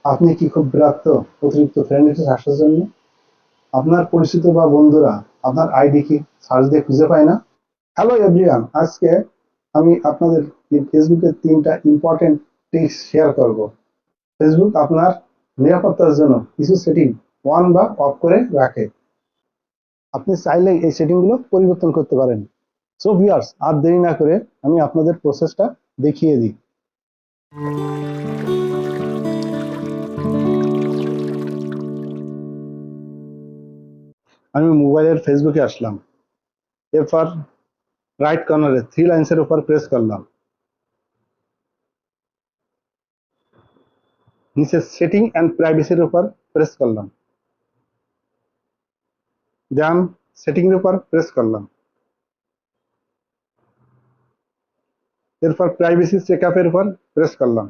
আপনি কি খুব বিরক্ত অতিরিক্ত ফ্রেন্ড রিকোয়েস্ট আসার জন্য? আপনার পরিচিত বা বন্ধুরা আপনার আইডি কি সার্চ দিয়ে খুঁজে পায় না? হ্যালো এভরিওয়ান, আজকে আমি আপনাদের ফেসবুকের 3টা ইম্পর্টেন্ট টিপস শেয়ার করব। ফেসবুক আপনার নিরাপত্তার জন্য কিছু সেটিং অন বা অফ করে রাখে। আপনি চাইলে এই সেটিংগুলো পরিবর্তন করতে পারেন। সো ভিউয়ার্স, আর দেরি না করে আমি আপনাদের প্রসেসটা দেখিয়ে দিই। আমি মোবাইলের ফেসবুকে আসলাম। এরপর রাইট কর্নারে থ্রি লাইন্সের উপর প্রেস করলাম। নিচে সেটিং অ্যান্ড প্রাইভেসির উপর প্রেস করলাম। দেন সেটিং এর উপর প্রেস করলাম। এরপর প্রাইভেসি চেকআপের উপর প্রেস করলাম।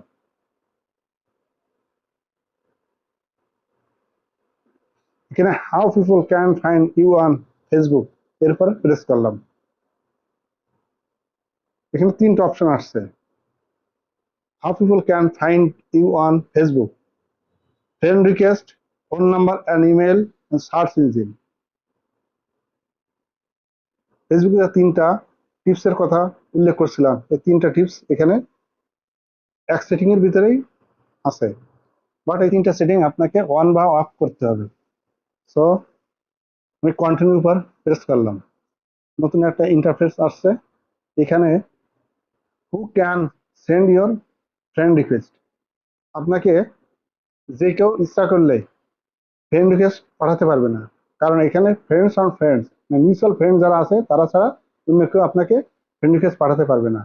এখানে how people can find you on Facebook এর উপর প্রেস করলাম। এখানে 3টা অপশন আসছে। How people can find you on Facebook, friend request, phone number and email, search engine. ফেসবুকে যে 3টা টিপসের কথা উল্লেখ করছিলাম, এই 3টা টিপস এখানে এক সেটিং এর ভিতরেই আছে। বাট এই 3টা সেটিং আপনাকে অন বা অফ করতে হবে। সো আমি কন্টিনিউর উপর প্রেস করলাম। নতুন একটা ইন্টারফেস আসছে। এখানে who can send your friend request, আপনাকে যে কেউ ইচ্ছা করলে ফ্রেন্ড রিকোয়েস্ট পাঠাতে পারবে না। কারণ এখানে friends on friends, mutual friend যারা আছে তারা ছাড়া অন্য কেউ আপনাকে ফ্রেন্ড রিকোয়েস্ট পাঠাতে পারবে না।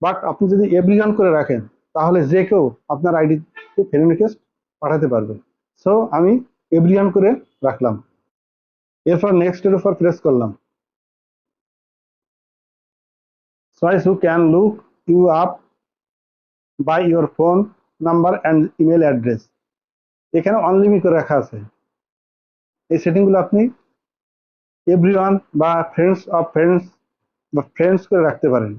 বাট আপনি যদি এভরিওয়ান করে রাখেন তাহলে যে কেউ আপনার আইডিতে ফ্রেন্ড রিকোয়েস্ট পাঠাতে পারবে। সো আমি এভরিওয়ান করে রাখলাম। এরপর নেক্সটের উপর প্রেস করলাম। Choice who can look you up by your phone number and email address. এখানে অনলিমিট করে রাখা আছে। এই সেটিংগুলো আপনি এভরিওয়ান বা ফ্রেন্ডস অফ ফ্রেন্ডস বা ফ্রেন্ডস করে রাখতে পারেন।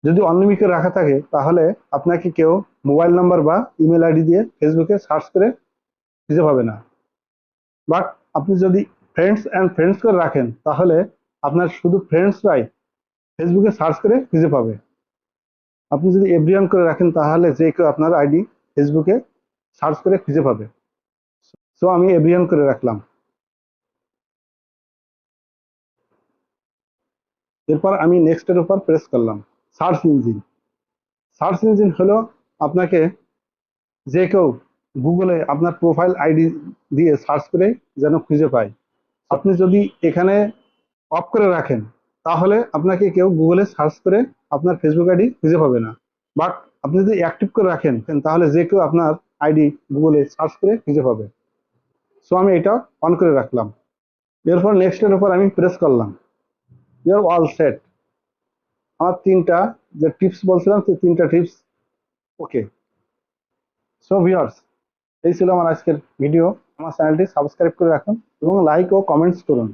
যদি অনলিমিট করে রাখা থাকে তাহলে আপনাকে কেউ মোবাইল নাম্বার বা ইমেল আইডি দিয়ে ফেসবুকে সার্চ করে খুঁজে পাবে না। বাট আপনি যদি ফ্রেন্ডস অ্যান্ড ফ্রেন্ডস করে রাখেন তাহলে আপনার শুধু ফ্রেন্ডসরাই ফেসবুকে সার্চ করে খুঁজে পাবে। আপনি যদি এভরিওয়ান করে রাখেন তাহলে যে কেউ আপনার আইডি ফেসবুকে সার্চ করে খুঁজে পাবে। সো আমি এভরিওয়ান করে রাখলাম। এরপর আমি নেক্সটের উপর প্রেস করলাম। Search engine. সার্চ ইঞ্জিন হলো আপনাকে যে কেউ গুগলে আপনার প্রোফাইল আইডি দিয়ে সার্চ করে যেন খুঁজে পায়। আপনি যদি এখানে অফ করে রাখেন তাহলে আপনাকে কেউ গুগলে সার্চ করে আপনার ফেসবুক আইডি খুঁজে পাবে না। বাট আপনি যদি অ্যাক্টিভ করে রাখেন তাহলে যে কেউ আপনার আইডি গুগলে সার্চ করে খুঁজে পাবে। সো আমি এটা অন করে রাখলাম। এরপর নেক্সটের উপর আমি প্রেস করলাম। Your all set. আমার 3টা যে টিপস বলছিলাম সেই 3টা টিপস ওকে। সো ভিউয়ার্স, এই ছিল আমার আজকের ভিডিও। আমার চ্যানেলটি সাবস্ক্রাইব করে রাখুন এবং লাইক ও কমেন্টস করুন।